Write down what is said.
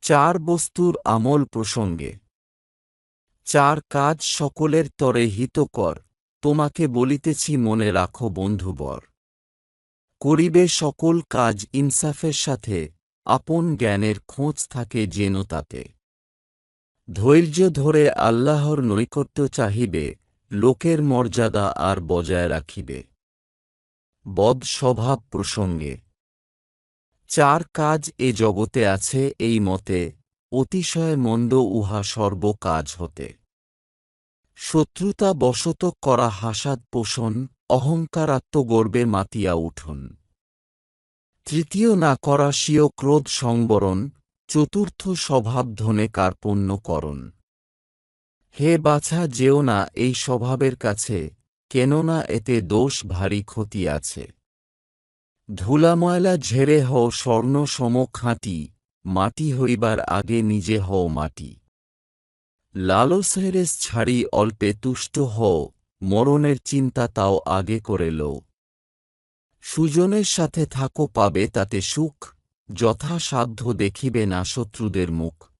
চার বস্তুর আমল প্রসঙ্গে। চার কাজ সকলের তরে হিতকর, তোমাকে বলিতেছি মনে রাখো বন্ধুবর। করিবে সকল কাজ ইনসাফের সাথে, আপন জ্ঞানের খোঁজ থাকে যেন তাতে। ধৈর্য ধরে আল্লাহর নৈকট্য চাহিবে, লোকের মর্যাদা আর বজায় রাখিবে। বদ স্বভাব প্রসঙ্গে। চার কাজ এ জগতে আছে এই মতে, অতিশয় মন্দ উহা সর্ব কাজ হতে। শত্রুতা বশত করা হাসাদ পোষণ, অহংকারাত্মগর্বে মাতিয়া উঠন। তৃতীয় না করা স্বীয় ক্রোধ সংবরণ, চতুর্থ স্বভাব ধনে কার্পণ্য করণ। হে বাছা যেও না এই স্বভাবের কাছে, কেননা এতে দোষ ভারী ক্ষতি আছে। ধুলাময়লা ঝেড়ে হও স্বর্ণ সম খাঁটি, মাটি হইবার আগে নিজে হও মাটি। লালসেরেস ছাড়ি অল্পে তুষ্ট হও, মরণের চিন্তা তাও আগে করে লও। সুজনের সাথে থাকো পাবে তাতে সুখ, যথাসাধ্য দেখিবে না শত্রুদের মুখ।